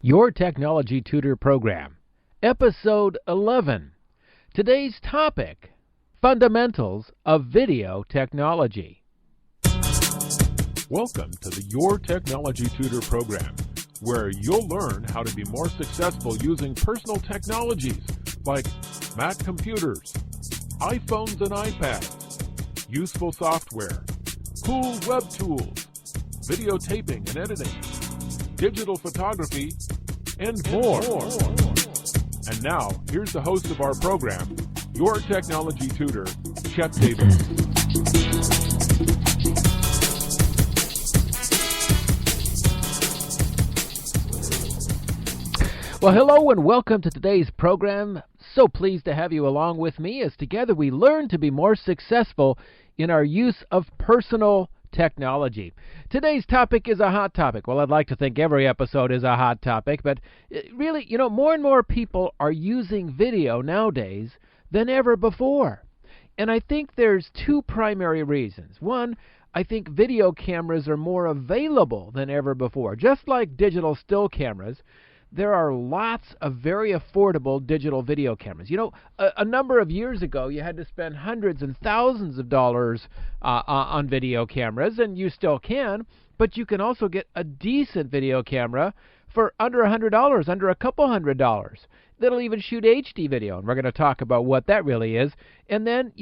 Your Technology Tutor Program, Episode 11. Today's topic, Fundamentals of Video Technology. Welcome to the Your Technology Tutor Program, where you'll learn how to be more successful using personal technologies like Mac computers, iPhones and iPads, useful software, cool web tools, videotaping and editing, digital photography, and more. And now, here's the host of our program, Your Technology Tutor, Chet Davis. Well, hello and welcome to today's program. So pleased to have you along with me as together we learn to be more successful in our use of personal technology. Today's topic is a hot topic. Well, I'd like to think every episode is a hot topic, but really, more and more people are using video nowadays than ever before. And I think there's two primary reasons. One, I think video cameras are more available than ever before. Just like digital still cameras, there are lots of very affordable digital video cameras. A number of years ago, you had to spend hundreds and thousands of dollars on video cameras, and you still can, but you can also get a decent video camera for under $100, under a couple $100. That'll even shoot HD video, and we're going to talk about what that really is. And then,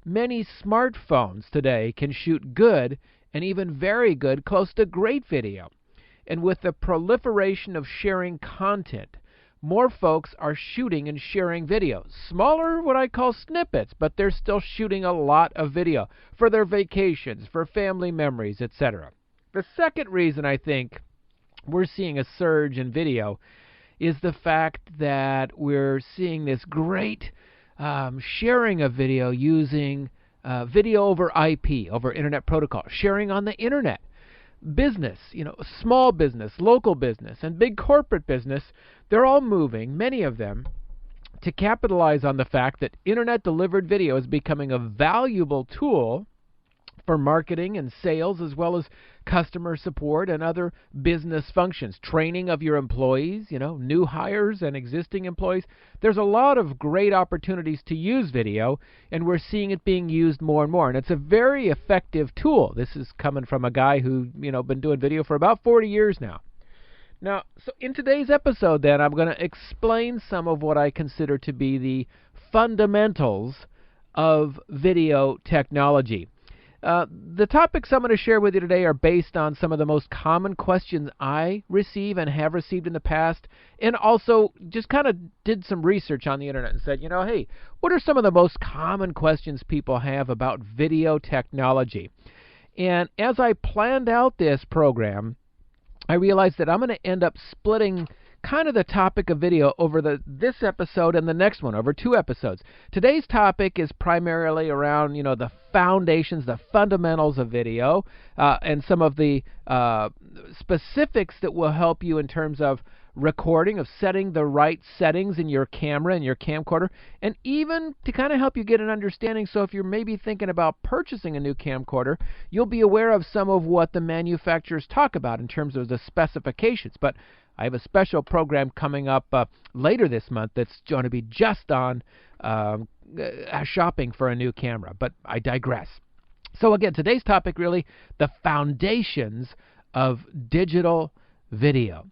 many smartphones today can shoot good and even very good, close to great video. And with the proliferation of sharing content, more folks are shooting and sharing videos. Smaller, what I call snippets, but they're still shooting a lot of video for their vacations, for family memories, etc. The second reason I think we're seeing a surge in video is the fact that we're seeing this great sharing of video using video over IP, over Internet Protocol, sharing on the Internet. Business, small business, local business, and big corporate business, they're all moving, many of them, to capitalize on the fact that Internet-delivered video is becoming a valuable tool for marketing and sales, as well as customer support and other business functions, training of your employees, new hires and existing employees. There's a lot of great opportunities to use video, and we're seeing it being used more and more. And it's a very effective tool. This is coming from a guy who, been doing video for about 40 years now. Now, so in today's episode, then, I'm going to explain some of what I consider to be the fundamentals of video technology. The topics I'm going to share with you today are based on some of the most common questions I receive and have received in the past, and also just kind of did some research on the internet and said, hey, what are some of the most common questions people have about video technology? And as I planned out this program, I realized that I'm going to end up splitting kind of the topic of video over this episode and the next one, over two episodes. Today's topic is primarily around, the foundations, the fundamentals of video, and some of the specifics that will help you in terms of recording, of setting the right settings in your camera and your camcorder, and even to kind of help you get an understanding. So if you're maybe thinking about purchasing a new camcorder, you'll be aware of some of what the manufacturers talk about in terms of the specifications. But I have a special program coming up later this month that's going to be just on shopping for a new camera, but I digress. So again, today's topic really, the foundations of digital video.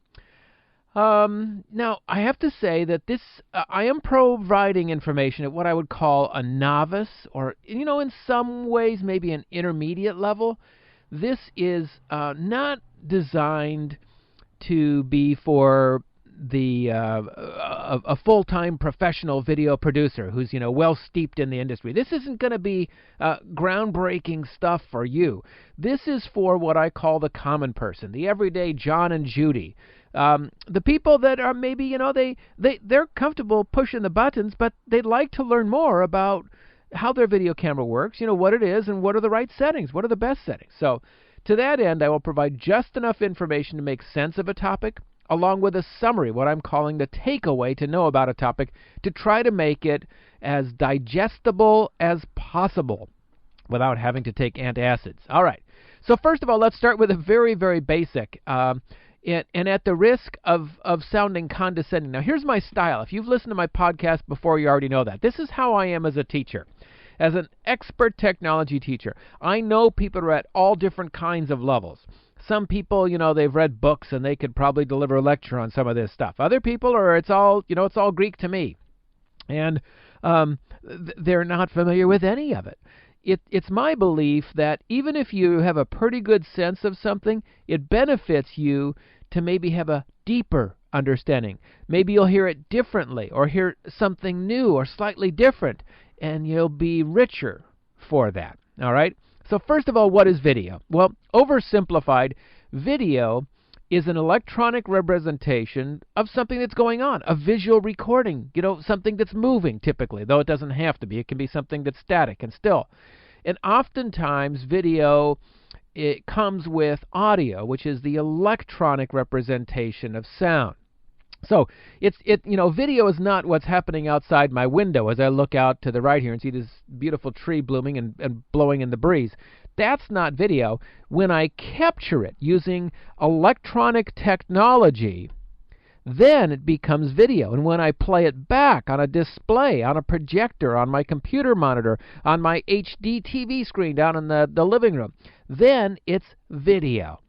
Now, I have to say that this, I am providing information at what I would call a novice, or, in some ways maybe an intermediate level. This is not designed to be for the a full-time professional video producer who's well steeped in the industry. This isn't going to be groundbreaking stuff for you. This is for what I call the common person, the everyday John and Judy, the people that are maybe they're comfortable pushing the buttons, but they'd like to learn more about how their video camera works, what it is, and what are the right settings, what are the best settings. So to that end, I will provide just enough information to make sense of a topic, along with a summary, what I'm calling the takeaway to know about a topic, to try to make it as digestible as possible without having to take antacids. All right. So first of all, let's start with a very, very basic. And at the risk of sounding condescending. Now, here's my style. If you've listened to my podcast before, you already know that. This is how I am as a teacher. As an expert technology teacher, I know people are at all different kinds of levels. Some people, they've read books and they could probably deliver a lecture on some of this stuff. Other people it's all Greek to me. And they're not familiar with any of it. It's my belief that even if you have a pretty good sense of something, it benefits you to maybe have a deeper understanding. Maybe you'll hear it differently or hear something new or slightly different, and you'll be richer for that. All right? So first of all, what is video? Well, oversimplified, video is an electronic representation of something that's going on, a visual recording, something that's moving typically, though it doesn't have to be. It can be something that's static and still. And oftentimes video, it comes with audio, which is the electronic representation of sound. So video is not what's happening outside my window as I look out to the right here and see this beautiful tree blooming and blowing in the breeze. That's not video. When I capture it using electronic technology, then it becomes video. And when I play it back on a display, on a projector, on my computer monitor, on my HD TV screen down in the living room, then it's video.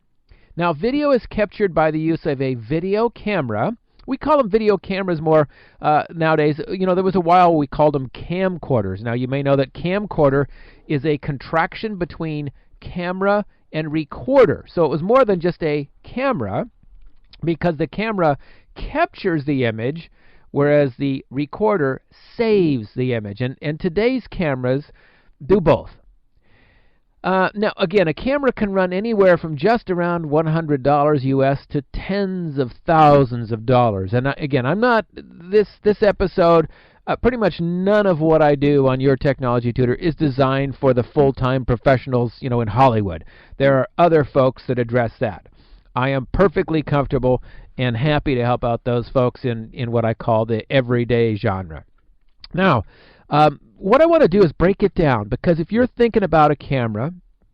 Now, video is captured by the use of a video camera. We call them video cameras more nowadays. There was a while we called them camcorders. Now, you may know that camcorder is a contraction between camera and recorder. So it was more than just a camera, because the camera captures the image, whereas the recorder saves the image. And today's cameras do both. Now, again, a camera can run anywhere from just around $100 US to tens of thousands of dollars. And again, I'm not, this episode, pretty much none of what I do on Your Technology Tutor is designed for the full-time professionals, in Hollywood. There are other folks that address that. I am perfectly comfortable and happy to help out those folks in what I call the everyday genre. Now, what I want to do is break it down, because if you're thinking about a camera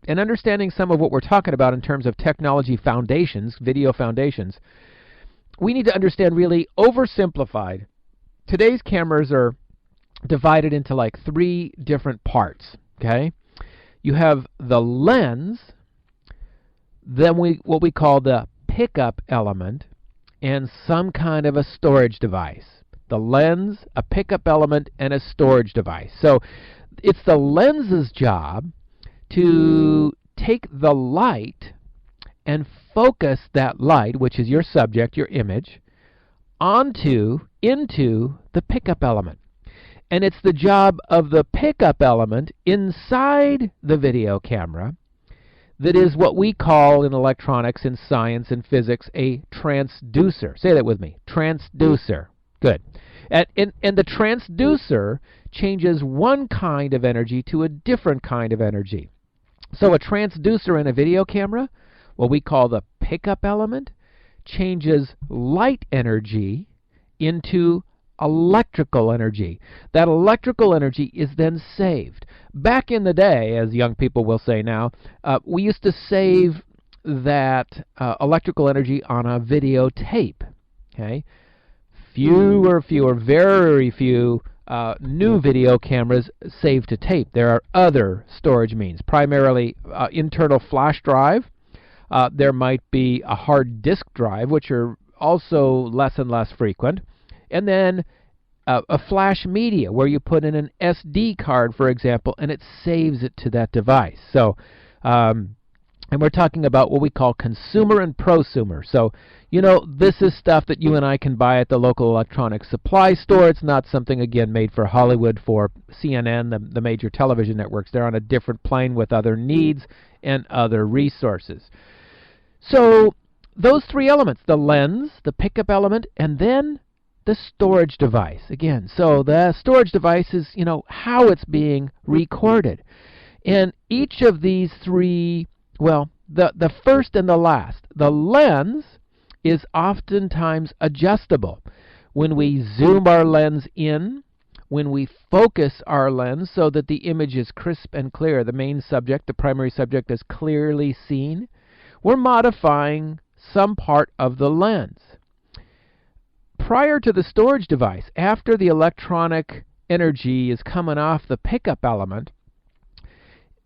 and understanding some of what we're talking about in terms of technology foundations, video foundations, we need to understand, really oversimplified, today's cameras are divided into like 3 different parts, okay? You have the lens, then what we call the pickup element, and some kind of a storage device. The lens, a pickup element, and a storage device. So it's the lens's job to take the light and focus that light, which is your subject, your image, into the pickup element. And it's the job of the pickup element inside the video camera that is what we call in electronics, in science, and physics, a transducer. Say that with me. Transducer. Good. And the transducer changes one kind of energy to a different kind of energy. So a transducer in a video camera, what we call the pickup element, changes light energy into electrical energy. That electrical energy is then saved. Back in the day, as young people will say now, we used to save that electrical energy on a videotape. Okay? Very few new video cameras save to tape. There are other storage means, primarily internal flash drive. There might be a hard disk drive, which are also less and less frequent. And then a flash media, where you put in an SD card, for example, and it saves it to that device. So, and we're talking about what we call consumer and prosumer. So, this is stuff that you and I can buy at the local electronics supply store. It's not something, again, made for Hollywood, for CNN, the major television networks. They're on a different plane with other needs and other resources. So, those 3 elements, the lens, the pickup element, and then the storage device. Again, so the storage device is, how it's being recorded. And each of these 3, well, the first and the last, the lens is oftentimes adjustable. When we zoom our lens in, when we focus our lens so that the image is crisp and clear, the main subject, the primary subject, is clearly seen, we're modifying some part of the lens. Prior to the storage device, after the electronic energy is coming off the pickup element,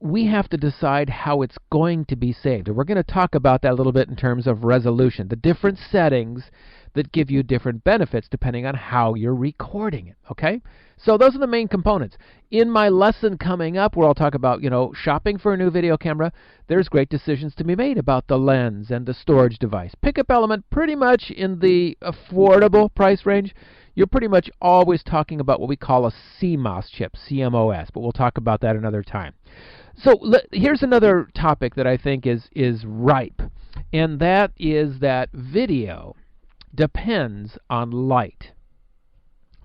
we have to decide how it's going to be saved. And we're going to talk about that a little bit in terms of resolution, the different settings that give you different benefits depending on how you're recording it, okay? So those are the main components. In my lesson coming up, where I'll talk about, shopping for a new video camera, there's great decisions to be made about the lens and the storage device. Pickup element, pretty much in the affordable price range. You're pretty much always talking about what we call a CMOS chip, CMOS, but we'll talk about that another time. So here's another topic that I think is ripe, and that is that video depends on light.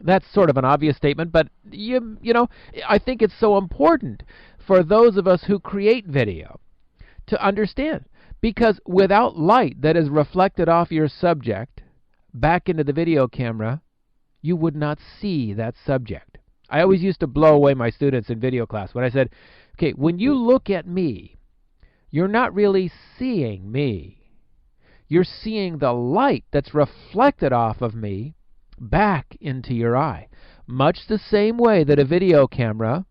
That's sort of an obvious statement, but I think it's so important for those of us who create video to understand, because without light that is reflected off your subject back into the video camera, you would not see that subject. I always used to blow away my students in video class when I said, okay, when you look at me, you're not really seeing me. You're seeing the light that's reflected off of me back into your eye. Much the same way that a video camera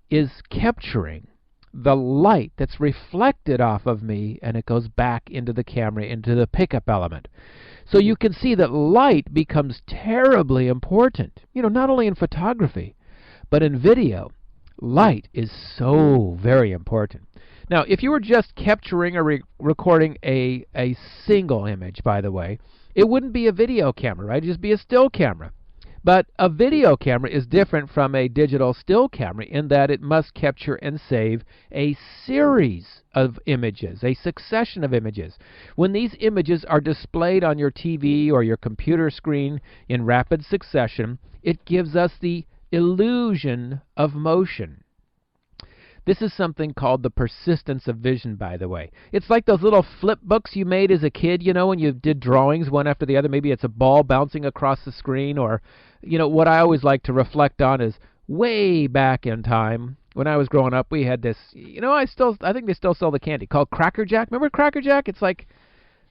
is capturing the light that's reflected off of me, and it goes back into the camera, into the pickup element. So you can see that light becomes terribly important, not only in photography, but in video. Light is so very important. Now, if you were just capturing or recording a single image, by the way, it wouldn't be a video camera, right? It'd just be a still camera. But a video camera is different from a digital still camera in that it must capture and save a series of images, a succession of images. When these images are displayed on your TV or your computer screen in rapid succession, it gives us the illusion of motion. This is something called the persistence of vision, by the way. It's like those little flip books you made as a kid, when you did drawings one after the other. Maybe it's a ball bouncing across the screen, or, what I always like to reflect on is way back in time. When I was growing up, we had this, I think they still sell the candy called Cracker Jack. Remember Cracker Jack? It's like,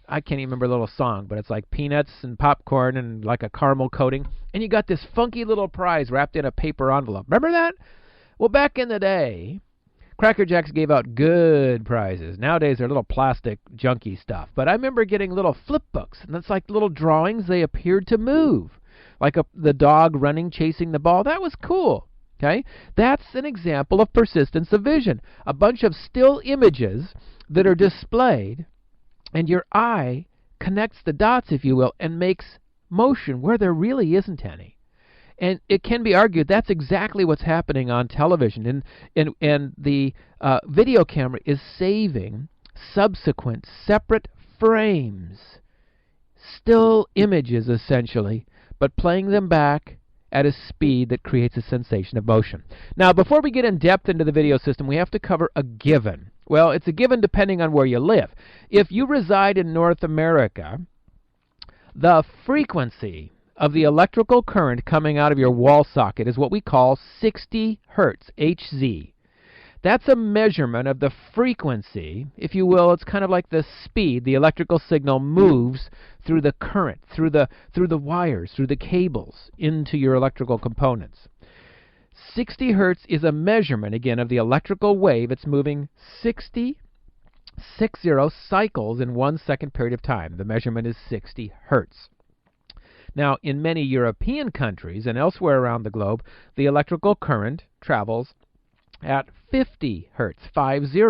I can't even remember the little song, but it's like peanuts and popcorn and like a caramel coating. And you got this funky little prize wrapped in a paper envelope. Remember that? Well, back in the day, Cracker Jacks gave out good prizes. Nowadays, they're little plastic junky stuff. But I remember getting little flip books, and it's like little drawings. They appeared to move, like the dog running, chasing the ball. That was cool. Okay? That's an example of persistence of vision. A bunch of still images that are displayed, and your eye connects the dots, if you will, and makes motion where there really isn't any. And it can be argued that's exactly what's happening on television. And the video camera is saving subsequent separate frames, still images essentially, but playing them back at a speed that creates a sensation of motion. Now, before we get in depth into the video system, we have to cover a given. Well, it's a given depending on where you live. If you reside in North America, the frequency of the electrical current coming out of your wall socket is what we call 60 hertz, Hz. That's a measurement of the frequency, if you will. It's kind of like the speed the electrical signal moves through the current, through the wires, through the cables, into your electrical components. 60 hertz is a measurement, again, of the electrical wave. It's moving 60 cycles in 1 second period of time. The measurement is 60 hertz. Now, in many European countries and elsewhere around the globe, the electrical current travels at 50 hertz, 50.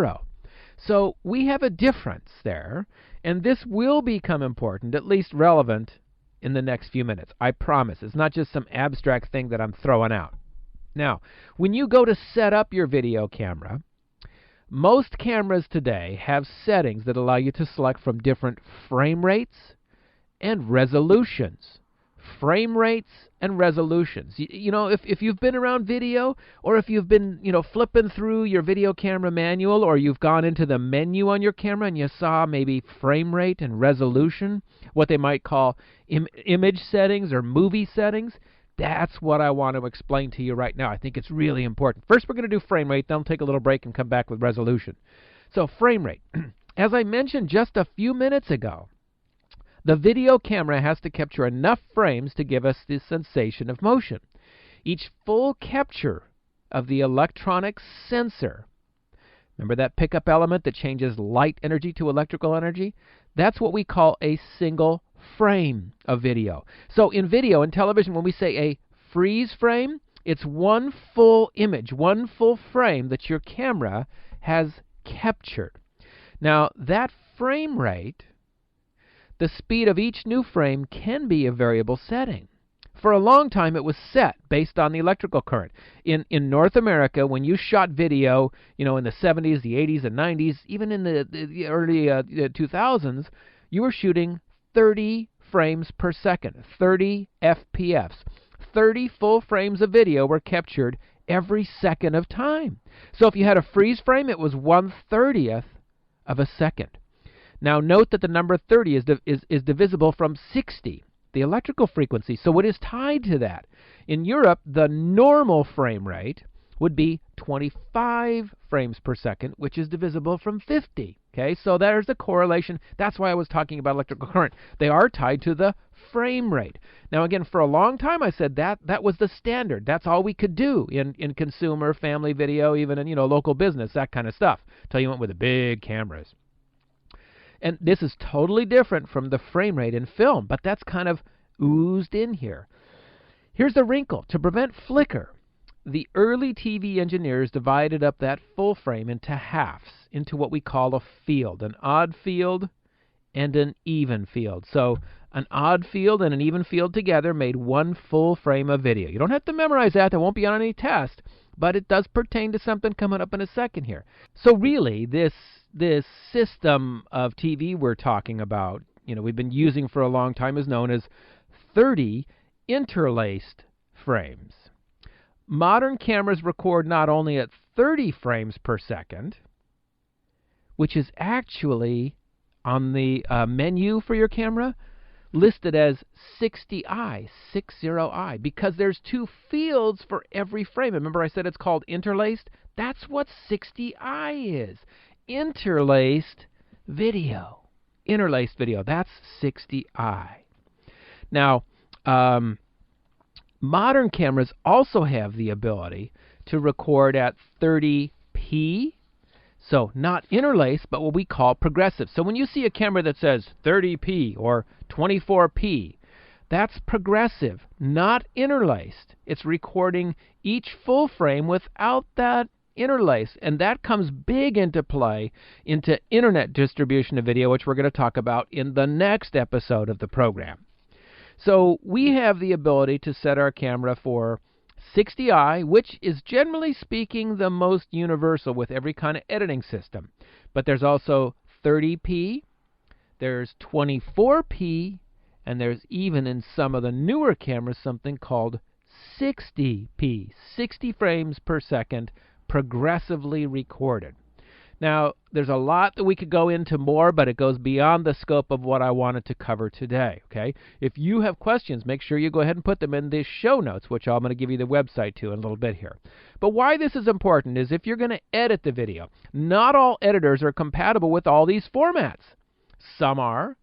So we have a difference there, and this will become important, at least relevant, in the next few minutes. I promise. It's not just some abstract thing that I'm throwing out. Now, when you go to set up your video camera, most cameras today have settings that allow you to select from different frame rates and resolutions. Frame rates and resolutions. If you've been around video, or if you've been, flipping through your video camera manual, or you've gone into the menu on your camera and you saw maybe frame rate and resolution, what they might call image settings or movie settings, that's what I want to explain to you right now. I think it's really important. First, we're going to do frame rate, then we'll take a little break and come back with resolution. So frame rate. as I mentioned just a few minutes ago, the video camera has to capture enough frames to give us the sensation of motion. Each full capture of the electronic sensor, remember that pickup element that changes light energy to electrical energy? That's what we call a single frame of video. So in video and television, when we say a freeze frame, it's one full image, one full frame that your camera has captured. Now, that frame rate, the speed of each new frame, can be a variable setting. For a long time, it was set based on the electrical current. In North America, when you shot video, in the 70s, the 80s, and 90s, even in the early 2000s, you were shooting 30 frames per second, 30 FPS. 30 full frames of video were captured every second of time. So if you had a freeze frame, it was 1/30th of a second. Now note that the number 30 is divisible from 60, the electrical frequency, so it is tied to that. In Europe, the normal frame rate would be 25 frames per second, which is divisible from 50. Okay, so there's a correlation. That's why I was talking about electrical current. They are tied to the frame rate. Now again, for a long time I said that was the standard. That's all we could do in consumer, family video, even in local business, that kind of stuff, until you went with the big cameras. And this is totally different from the frame rate in film, but that's kind of oozed in here. Here's the wrinkle. To prevent flicker, the early TV engineers divided up that full frame into halves, into what we call a field, an odd field and an even field. So an odd field and an even field together made one full frame of video. You don't have to memorize that. That won't be on any test, but it does pertain to something coming up in a second here. So really, this system of TV we're talking about, we've been using for a long time, is known as 30 interlaced frames. Modern cameras record not only at 30 frames per second, which is actually on the menu for your camera listed as 60i, 60i, because there's two fields for every frame. Remember I said it's called interlaced? That's what 60i is. Interlaced video. Interlaced video. That's 60i. Now, modern cameras also have the ability to record at 30p. So not interlaced, but what we call progressive. So when you see a camera that says 30p or 24p, that's progressive, not interlaced. It's recording each full frame without that interlace. And that comes big into play into internet distribution of video, which we're going to talk about in the next episode of the program. So we have the ability to set our camera for 60i, which is generally speaking the most universal with every kind of editing system. But there's also 30p, there's 24p, and there's even in some of the newer cameras something called 60p, 60 frames per second, progressively recorded. Now, there's a lot that we could go into more, but it goes beyond the scope of what I wanted to cover today, okay? If you have questions, make sure you go ahead and put them in the show notes, which I'm going to give you the website to in a little bit here. But why this is important is if you're going to edit the video, not all editors are compatible with all these formats. Some are.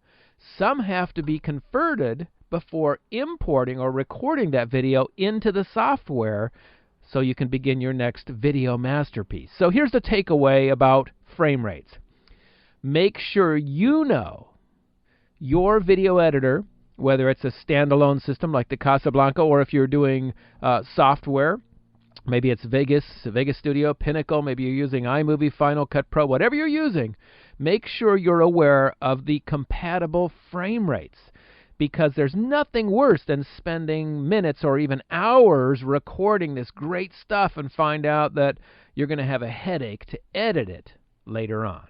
Some have to be converted before importing or recording that video into the software so you can begin your next video masterpiece. So here's the takeaway about frame rates. Make sure you know your video editor, whether it's a standalone system like the Casablanca, or if you're doing software, maybe it's Vegas Studio, Pinnacle, maybe you're using iMovie, Final Cut Pro, whatever you're using, make sure you're aware of the compatible frame rates. Because there's nothing worse than spending minutes or even hours recording this great stuff and find out that you're going to have a headache to edit it later on.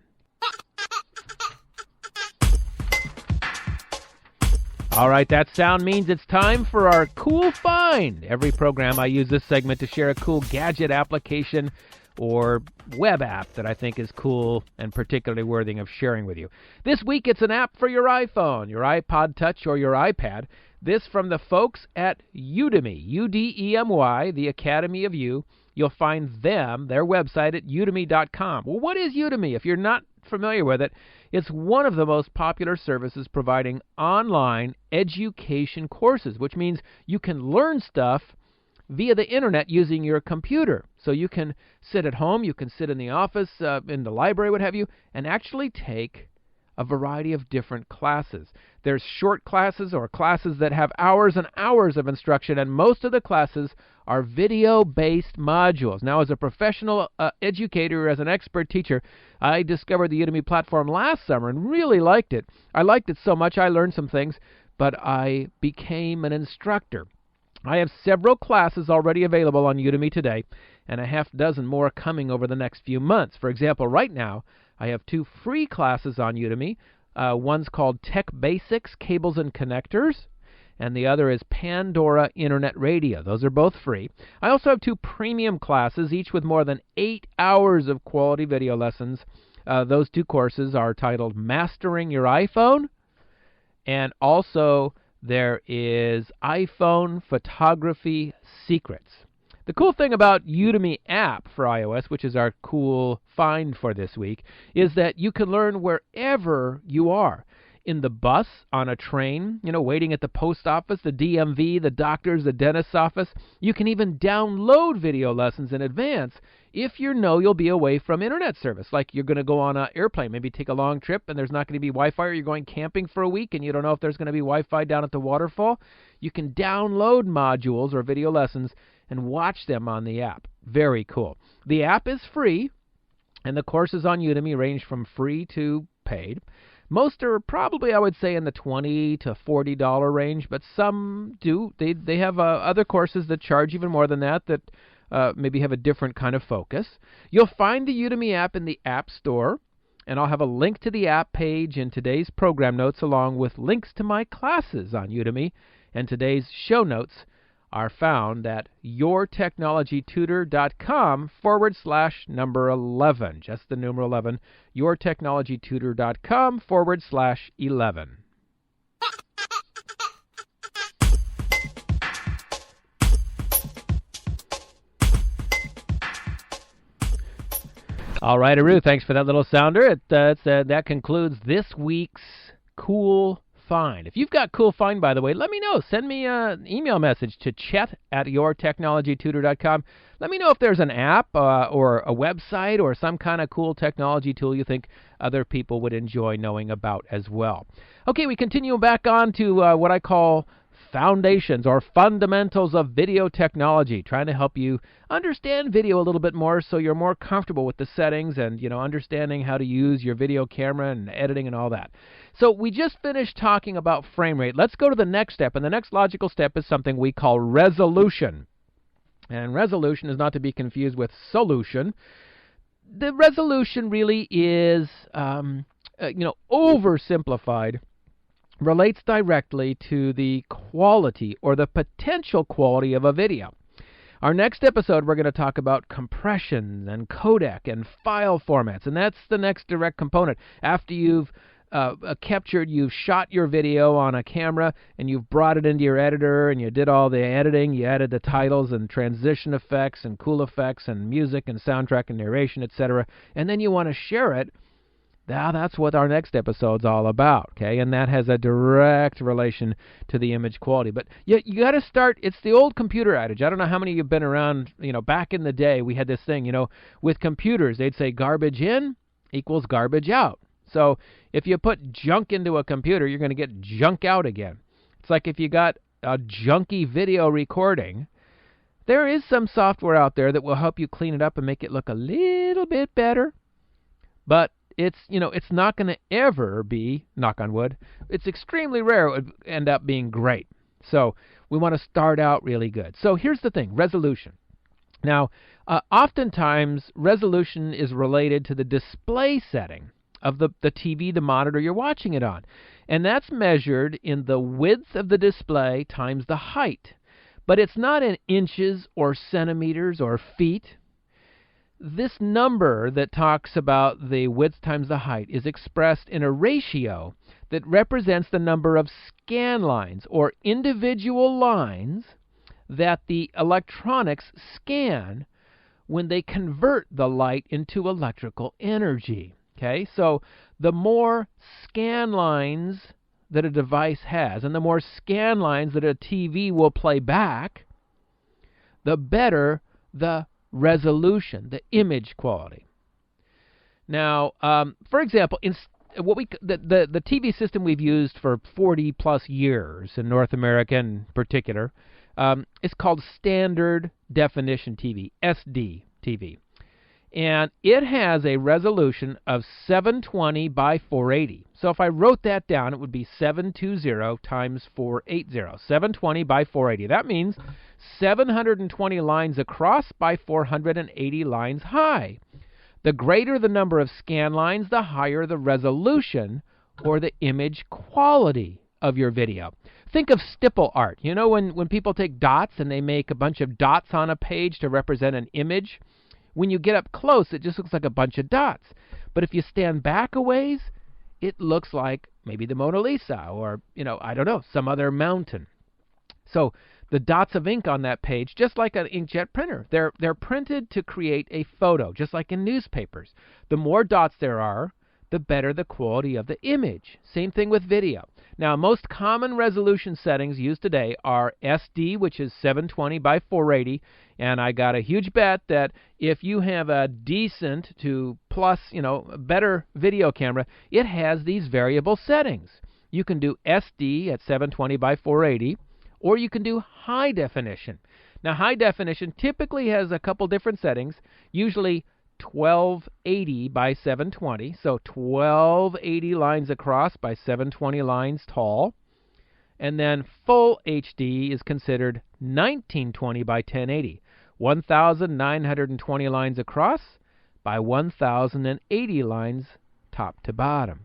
All right, that sound means it's time for our cool find. Every program I use this segment to share a cool gadget application or web app that I think is cool and particularly worthy of sharing with you. This week it's an app for your iPhone, your iPod Touch, or your iPad. This from the folks at Udemy, U-D-E-M-Y, the Academy of You. You'll find them, their website, at udemy.com. Well, what is Udemy? If you're not familiar with it, it's one of the most popular services providing online education courses, which means you can learn stuff via the internet using your computer. So you can sit at home, you can sit in the office, in the library, what have you, and actually take a variety of different classes. There's short classes or classes that have hours and hours of instruction, and most of the classes are video-based modules. Now, as a professional educator, as an expert teacher, I discovered the Udemy platform last summer and really liked it. I liked it so much I learned some things, but I became an instructor. I have several classes already available on Udemy today, and a half dozen more coming over the next few months. For example, right now, I have 2 free classes on Udemy. One's called Tech Basics, Cables and Connectors, and the other is Pandora Internet Radio. Those are both free. I also have 2 premium classes, each with more than 8 hours of quality video lessons. Those 2 courses are titled Mastering Your iPhone, and also there is iPhone Photography Secrets. The cool thing about Udemy app for iOS, which is our cool find for this week, is that you can learn wherever you are. In the bus, on a train, waiting at the post office, the DMV, the doctor's, the dentist's office. You can even download video lessons in advance if you know you'll be away from internet service. Like you're going to go on an airplane, maybe take a long trip and there's not going to be Wi-Fi, or you're going camping for a week and you don't know if there's going to be Wi-Fi down at the waterfall. You can download modules or video lessons and watch them on the app. Very cool. The app is free, and the courses on Udemy range from free to paid. Most are probably, I would say, in the $20 to $40 range, but some do. They have other courses that charge even more than that maybe have a different kind of focus. You'll find the Udemy app in the App Store, and I'll have a link to the app page in today's program notes, along with links to my classes on Udemy, and today's show notes are found at yourtechnologytutor.com/11, just the numeral 11, yourtechnologytutor.com/11. All right, Aru, thanks for that little sounder. That concludes this week's Cool Find. If you've got cool find, by the way, let me know. Send me an email message to chat@yourtechnologytutor.com. Let me know if there's an app or a website or some kind of cool technology tool you think other people would enjoy knowing about as well. Okay, we continue back on to what I call foundations or fundamentals of video technology, trying to help you understand video a little bit more so you're more comfortable with the settings and, understanding how to use your video camera and editing and all that. So we just finished talking about frame rate. Let's go to the next step, and the next logical step is something we call resolution. And resolution is not to be confused with solution. The resolution really is, oversimplified, relates directly to the quality or the potential quality of a video. Our next episode, we're going to talk about compression and codec and file formats, and that's the next direct component. After you've you've shot your video on a camera and you've brought it into your editor and you did all the editing, you added the titles and transition effects and cool effects and music and soundtrack and narration, etc., and then you want to share it. Now, that's what our next episode's all about, okay? And that has a direct relation to the image quality. But you got to start. It's the old computer adage. I don't know how many of you have been around, back in the day, we had this thing, with computers. They'd say garbage in equals garbage out. So if you put junk into a computer, you're going to get junk out again. It's like if you got a junky video recording, there is some software out there that will help you clean it up and make it look a little bit better. But it's not going to ever be, knock on wood, it's extremely rare it would end up being great. So we want to start out really good. So here's the thing, resolution. Now, oftentimes resolution is related to the display setting of the TV, the monitor you're watching it on. And that's measured in the width of the display times the height. But it's not in inches or centimeters or feet. This number that talks about the width times the height is expressed in a ratio that represents the number of scan lines or individual lines that the electronics scan when they convert the light into electrical energy. Okay, so the more scan lines that a device has, and the more scan lines that a TV will play back, the better the resolution, the image quality. Now, for example, the TV system we've used for 40 plus years in North America in particular is called Standard Definition TV, SD TV. And it has a resolution of 720 by 480. So if I wrote that down, it would be 720 times 480. 720 by 480. That means 720 lines across by 480 lines high. The greater the number of scan lines, the higher the resolution or the image quality of your video. Think of stipple art. You know when people take dots and they make a bunch of dots on a page to represent an image? When you get up close, it just looks like a bunch of dots. But if you stand back a ways, it looks like maybe the Mona Lisa or, I don't know, some other mountain. So the dots of ink on that page, just like an inkjet printer, they're printed to create a photo, just like in newspapers. The more dots there are, the better the quality of the image. Same thing with video. Now, most common resolution settings used today are SD, which is 720 by 480, and I got a huge bet that if you have a decent to plus, better video camera, it has these variable settings. You can do SD at 720 by 480, or you can do high definition. Now, high definition typically has a couple different settings, usually 1280 by 720, so 1280 lines across by 720 lines tall. And then full HD is considered 1920 by 1080, 1920 lines across by 1080 lines top to bottom.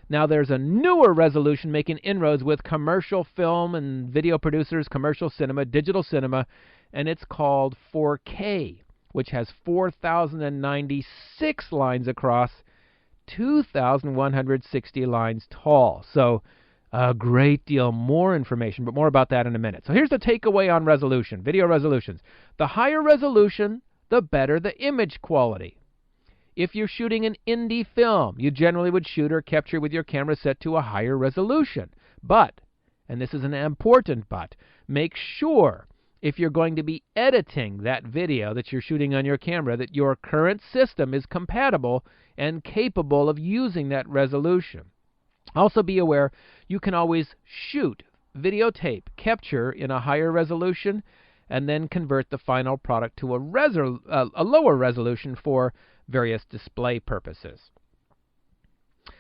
Now there's a newer resolution making inroads with commercial film and video producers, commercial cinema, digital cinema, and it's called 4K, which has 4,096 lines across, 2,160 lines tall. So a great deal more information, but more about that in a minute. So here's the takeaway on resolution, video resolutions. The higher resolution, the better the image quality. If you're shooting an indie film, you generally would shoot or capture with your camera set to a higher resolution. But, and this is an important but, make sure if you're going to be editing that video that you're shooting on your camera, that your current system is compatible and capable of using that resolution. Also be aware you can always shoot, videotape, capture in a higher resolution, and then convert the final product to a lower resolution for various display purposes.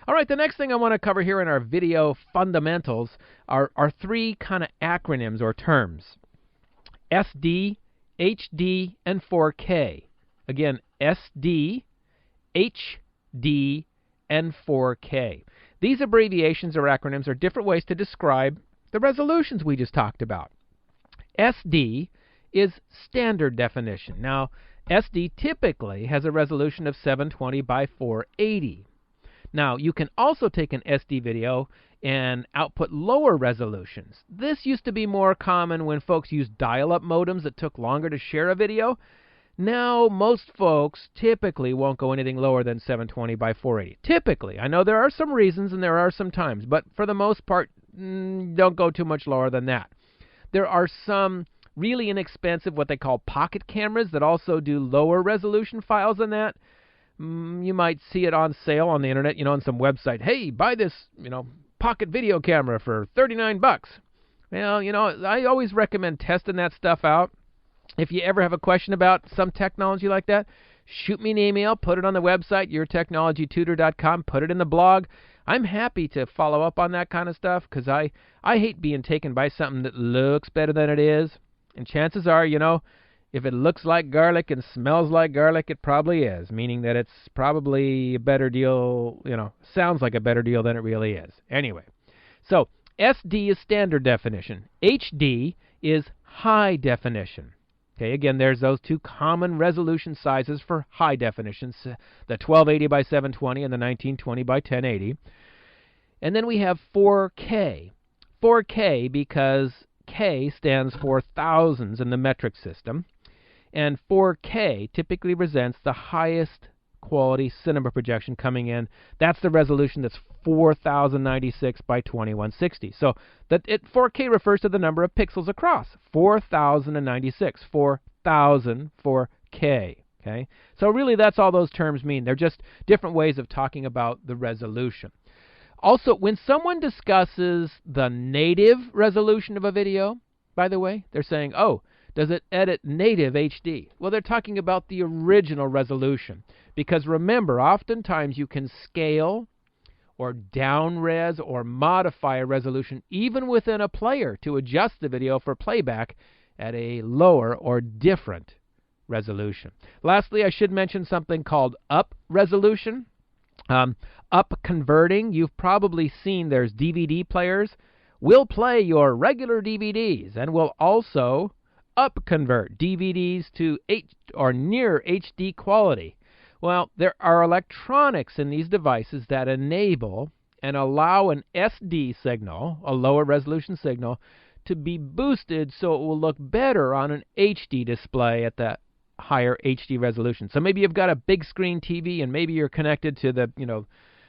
All right, the next thing I want to cover here in our video fundamentals are three kind of acronyms or terms. SD, HD, and 4K. Again, SD, HD, and 4K. These abbreviations or acronyms are different ways to describe the resolutions we just talked about. SD is standard definition. Now, SD typically has a resolution of 720 by 480. Now, you can also take an SD video and output lower resolutions. This used to be more common when folks used dial-up modems that took longer to share a video. Now, most folks typically won't go anything lower than 720 by 480. Typically. I know there are some reasons and there are some times, but for the most part, don't go too much lower than that. There are some really inexpensive, what they call pocket cameras, that also do lower resolution files than that. You might see it on sale on the internet, on some website. Hey, buy this, pocket video camera for $39. Well, I always recommend testing that stuff out. If you ever have a question about some technology like that, shoot me an email, put it on the website, yourtechnologytutor.com, put it in the blog. I'm happy to follow up on that kind of stuff because I hate being taken by something that looks better than it is. And chances are, if it looks like garlic and smells like garlic, it probably is, meaning that it's probably a better deal, sounds like a better deal than it really is. Anyway, so SD is standard definition. HD is high definition. Okay, again, there's those two common resolution sizes for high definitions, the 1280 by 720 and the 1920 by 1080. And then we have 4K. 4K because K stands for thousands in the metric system. And 4K typically presents the highest quality cinema projection coming in. That's the resolution that's 4096 by 2160. So that 4K refers to the number of pixels across. 4096, 4000 4K. Okay? So really that's all those terms mean. They're just different ways of talking about the resolution. Also, when someone discusses the native resolution of a video, by the way, they're saying, oh, does it edit native HD? Well, they're talking about the original resolution. Because remember, oftentimes you can scale or down-res or modify a resolution even within a player to adjust the video for playback at a lower or different resolution. Lastly, I should mention something called up resolution. Up converting, you've probably seen there's DVD players. We'll play your regular DVDs and we'll also up convert DVDs to or near HD quality. Well, there are electronics in these devices that enable and allow an SD signal, a lower resolution signal, to be boosted so it will look better on an HD display at the higher HD resolution. So maybe you've got a big screen TV and maybe you're connected to the,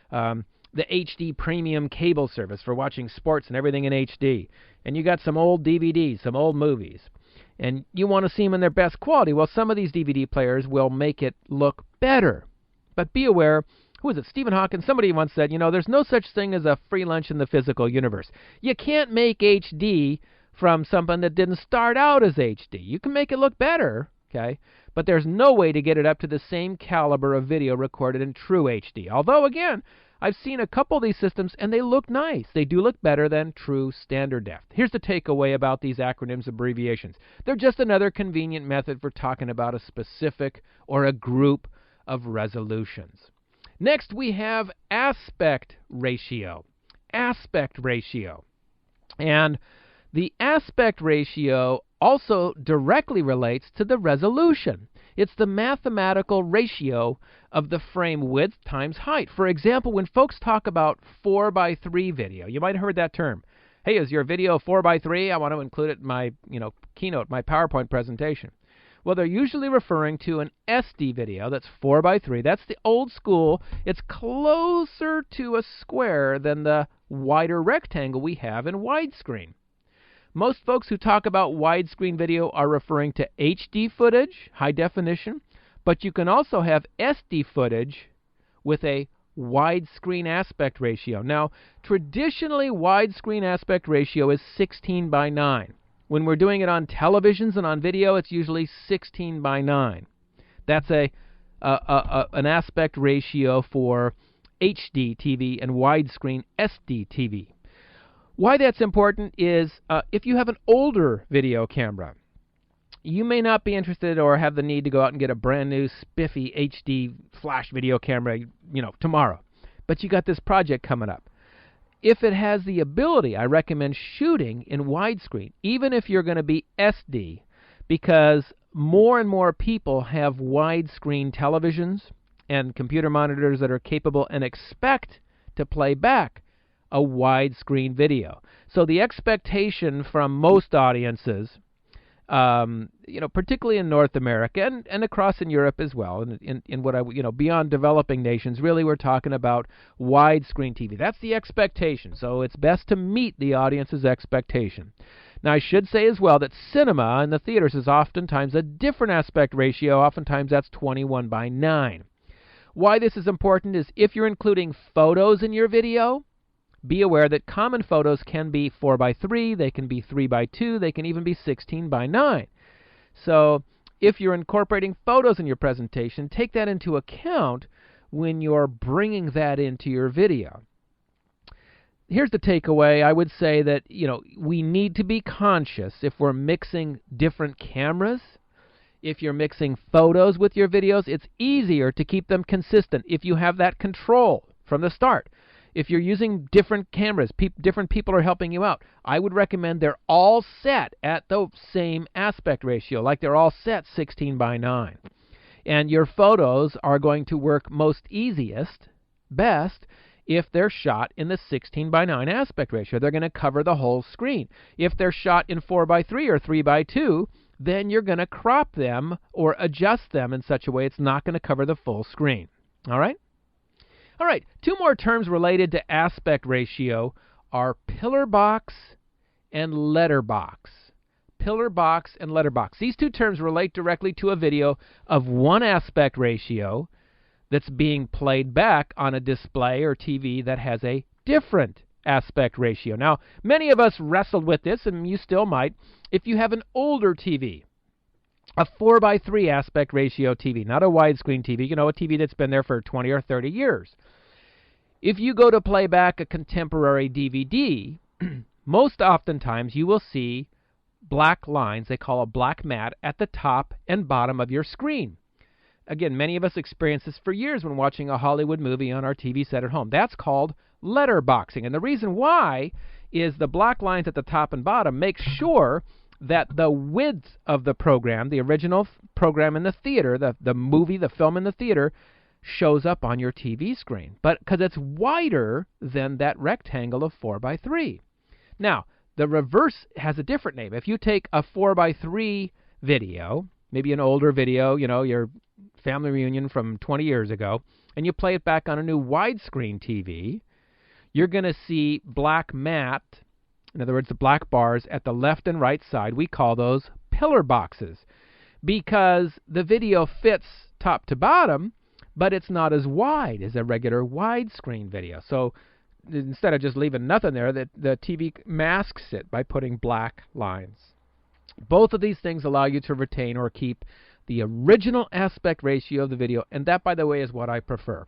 the HD premium cable service for watching sports and everything in HD. And you got some old DVDs, some old movies. And you want to see them in their best quality. Well, some of these DVD players will make it look better. But be aware, who is it? Stephen Hawking, somebody once said, there's no such thing as a free lunch in the physical universe. You can't make HD from something that didn't start out as HD. You can make it look better, okay? But there's no way to get it up to the same caliber of video recorded in true HD. Although, again, I've seen a couple of these systems, and they look nice. They do look better than true standard depth. Here's the takeaway about these acronyms, abbreviations. They're just another convenient method for talking about a specific or a group of resolutions. Next, we have aspect ratio. Aspect ratio. And the aspect ratio also directly relates to the resolution. It's the mathematical ratio of the frame width times height. For example, when folks talk about 4:3 video, you might have heard that term. Hey, is your video 4:3? I want to include it in my keynote, my PowerPoint presentation. Well, they're usually referring to an SD video that's 4:3. That's the old school. It's closer to a square than the wider rectangle we have in widescreen. Most folks who talk about widescreen video are referring to HD footage, high definition, but you can also have SD footage with a widescreen aspect ratio. Now, traditionally, widescreen aspect ratio is 16:9. When we're doing it on televisions and on video, it's usually 16:9. That's an aspect ratio for HD TV and widescreen SD TV. Why that's important is if you have an older video camera, you may not be interested or have the need to go out and get a brand new spiffy HD flash video camera, tomorrow. But you got this project coming up. If it has the ability, I recommend shooting in widescreen, even if you're going to be SD, because more and more people have widescreen televisions and computer monitors that are capable and expect to play back a widescreen video. So the expectation from most audiences, particularly in North America and across in Europe as well, in what beyond developing nations, really we're talking about widescreen TV. That's the expectation. So it's best to meet the audience's expectation. Now I should say as well that cinema in the theaters is oftentimes a different aspect ratio. Oftentimes that's 21:9. Why this is important is if you're including photos in your video, be aware that common photos can be 4:3, they can be 3:2, they can even be 16:9. So if you're incorporating photos in your presentation, take that into account when you're bringing that into your video. Here's the takeaway. I would say that, we need to be conscious if we're mixing different cameras. If you're mixing photos with your videos, it's easier to keep them consistent if you have that control from the start. If you're using different cameras, different people are helping you out, I would recommend they're all set at the same aspect ratio, like they're all set 16:9. And your photos are going to work most best, if they're shot in the 16:9 aspect ratio. They're going to cover the whole screen. If they're shot in 4:3 or 3:2, then you're going to crop them or adjust them in such a way it's not going to cover the full screen. All right? All right, two more terms related to aspect ratio are pillar box and letterbox. Pillar box and letterbox. These two terms relate directly to a video of one aspect ratio that's being played back on a display or TV that has a different aspect ratio. Now, many of us wrestled with this, and you still might, if you have an older TV, a 4:3 aspect ratio TV, not a widescreen TV, a TV that's been there for 20 or 30 years. If you go to play back a contemporary DVD, most oftentimes you will see black lines, they call a black mat, at the top and bottom of your screen. Again, many of us experience this for years when watching a Hollywood movie on our TV set at home. That's called letterboxing. And the reason why is the black lines at the top and bottom make sure that the width of the program, the original program in the theater, the movie, the film in the theater, shows up on your TV screen. But because it's wider than that rectangle of 4:3. Now, the reverse has a different name. If you take a 4:3 video, maybe an older video, your family reunion from 20 years ago, and you play it back on a new widescreen TV, you're going to see black mat, in other words, the black bars at the left and right side. We call those pillar boxes because the video fits top to bottom, but it's not as wide as a regular widescreen video. So instead of just leaving nothing there, the TV masks it by putting black lines. Both of these things allow you to retain or keep the original aspect ratio of the video, and that, by the way, is what I prefer.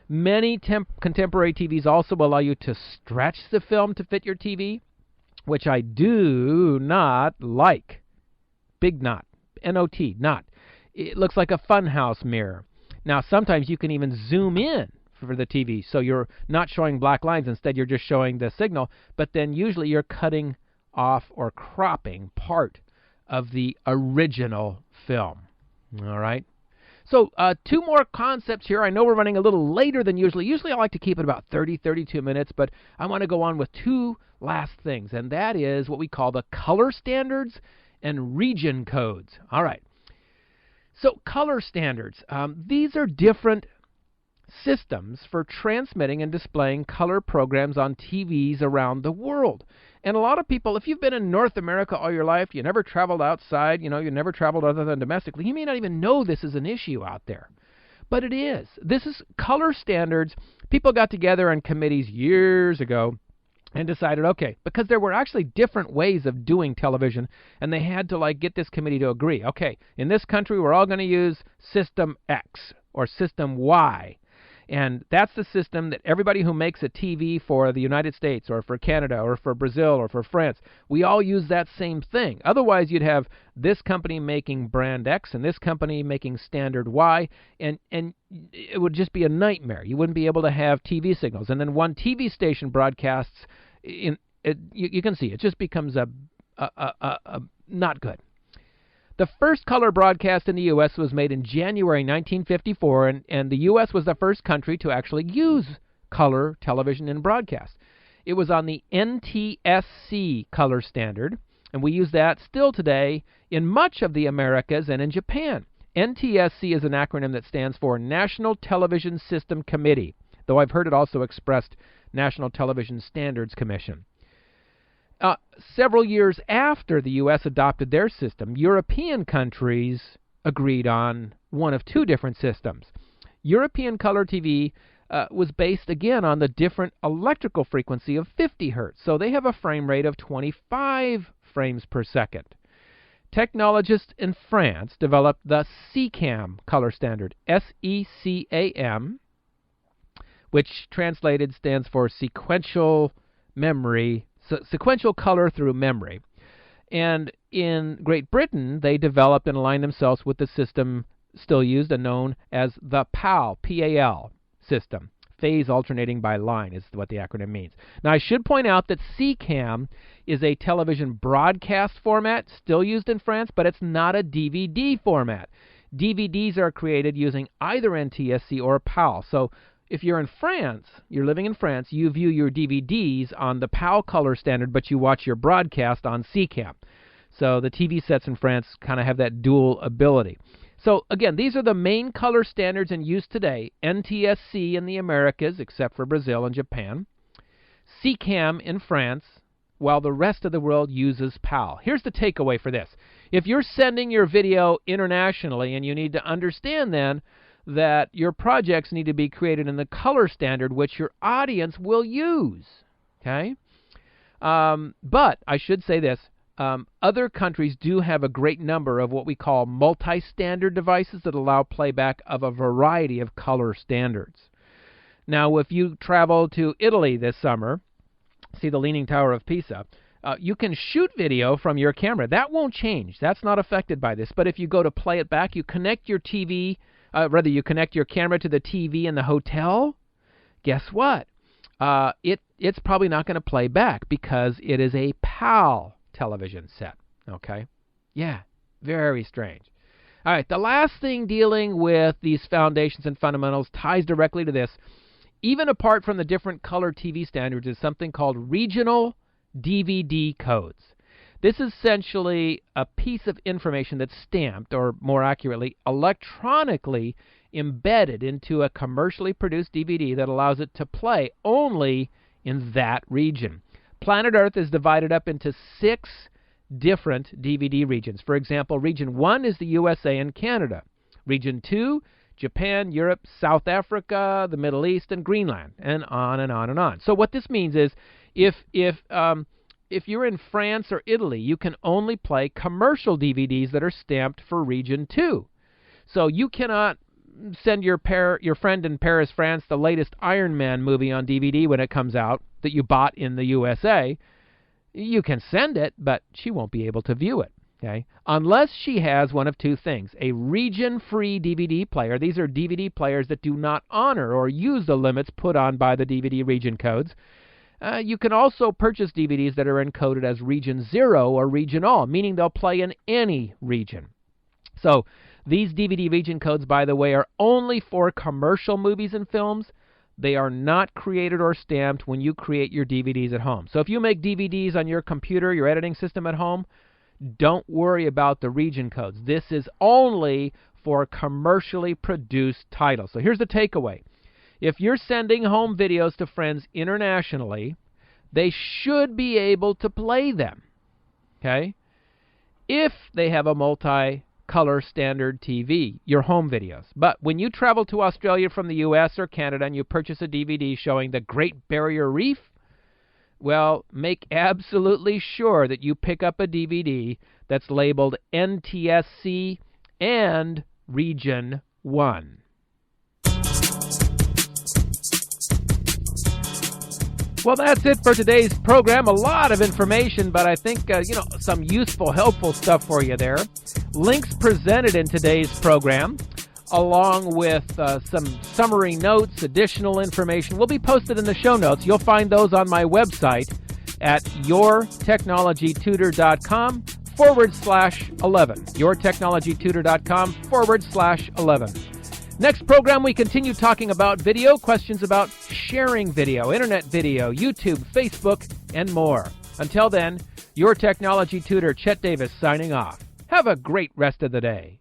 Many contemporary TVs also allow you to stretch the film to fit your TV, which I do not like. Big not. N-O-T, not. It looks like a funhouse mirror. Now, sometimes you can even zoom in for the TV, so you're not showing black lines. Instead, you're just showing the signal, but then usually you're cutting off or cropping part of the original film. All right? So two more concepts here. I know we're running a little later than usually. Usually I like to keep it about 30, 32 minutes, but I want to go on with two last things, and that is what we call the color standards and region codes. All right. So color standards. These are different systems for transmitting and displaying color programs on TVs around the world. And a lot of people, if you've been in North America all your life, you never traveled outside, you never traveled other than domestically, you may not even know this is an issue out there. But it is. This is color standards. People got together in committees years ago and decided, okay, because there were actually different ways of doing television, and they had to get this committee to agree. Okay, in this country, we're all going to use System X or System Y. And that's the system that everybody who makes a TV for the United States or for Canada or for Brazil or for France, we all use that same thing. Otherwise, you'd have this company making brand X and this company making standard Y, and it would just be a nightmare. You wouldn't be able to have TV signals. And then one TV station broadcasts, you can see it just becomes a not good. The first color broadcast in the U.S. was made in January 1954, and the U.S. was the first country to actually use color television in broadcast. It was on the NTSC color standard, and we use that still today in much of the Americas and in Japan. NTSC is an acronym that stands for National Television System Committee, though I've heard it also expressed National Television Standards Commission. Several years after the U.S. adopted their system, European countries agreed on one of two different systems. European color TV was based, again, on the different electrical frequency of 50 hertz, so they have a frame rate of 25 frames per second. Technologists in France developed the SECAM color standard, S-E-C-A-M, which translated stands for sequential memory, sequential color through memory. And in Great Britain, they developed and aligned themselves with the system still used and known as the PAL, P-A-L system. Phase alternating by line is what the acronym means. Now, I should point out that SECAM is a television broadcast format still used in France, but it's not a DVD format. DVDs are created using either NTSC or PAL. So if you're in France, you're living in France, you view your DVDs on the PAL color standard, but you watch your broadcast on SECAM. So the TV sets in France kind of have that dual ability. So again, these are the main color standards in use today. NTSC in the Americas, except for Brazil and Japan. CCAM in France, while the rest of the world uses PAL. Here's the takeaway for this. If you're sending your video internationally, and you need to understand then that your projects need to be created in the color standard which your audience will use. Okay? But I should say this. Other countries do have a great number of what we call multi-standard devices that allow playback of a variety of color standards. Now, if you travel to Italy this summer, see the Leaning Tower of Pisa, you can shoot video from your camera. That won't change. That's not affected by this. But if you go to play it back, you connect your TV, you connect your camera to the TV in the hotel, guess what? It's probably not going to play back because it is a PAL television set. Okay? Yeah, very strange. All right, the last thing dealing with these foundations and fundamentals ties directly to this. Even apart from the different color TV standards is something called regional DVD codes. This is essentially a piece of information that's stamped, or more accurately, electronically embedded into a commercially produced DVD that allows it to play only in that region. Planet Earth is divided up into 6 different DVD regions. For example, Region 1 is the USA and Canada. Region 2, Japan, Europe, South Africa, the Middle East, and Greenland, and on and on and on. So what this means is if you're in France or Italy, you can only play commercial DVDs that are stamped for Region 2. So you cannot send your friend in Paris, France, the latest Iron Man movie on DVD when it comes out that you bought in the USA. You can send it, but she won't be able to view it. Okay? Unless she has one of 2 things. A region-free DVD player. These are DVD players that do not honor or use the limits put on by the DVD region codes. You can also purchase DVDs that are encoded as Region 0 or Region All, meaning they'll play in any region. So these DVD region codes, by the way, are only for commercial movies and films. They are not created or stamped when you create your DVDs at home. So if you make DVDs on your computer, your editing system at home, don't worry about the region codes. This is only for commercially produced titles. So here's the takeaway. If you're sending home videos to friends internationally, they should be able to play them. Okay? If they have a multi-color standard TV, your home videos. But when you travel to Australia from the US or Canada and you purchase a DVD showing the Great Barrier Reef, well, make absolutely sure that you pick up a DVD that's labeled NTSC and Region 1. Well, that's it for today's program. A lot of information, but I think, some useful, helpful stuff for you there. Links presented in today's program, along with some summary notes, additional information, will be posted in the show notes. You'll find those on my website at yourtechnologytutor.com/11. yourtechnologytutor.com/11. Next program, we continue talking about video, questions about sharing video, internet video, YouTube, Facebook, and more. Until then, your technology tutor, Chet Davis, signing off. Have a great rest of the day.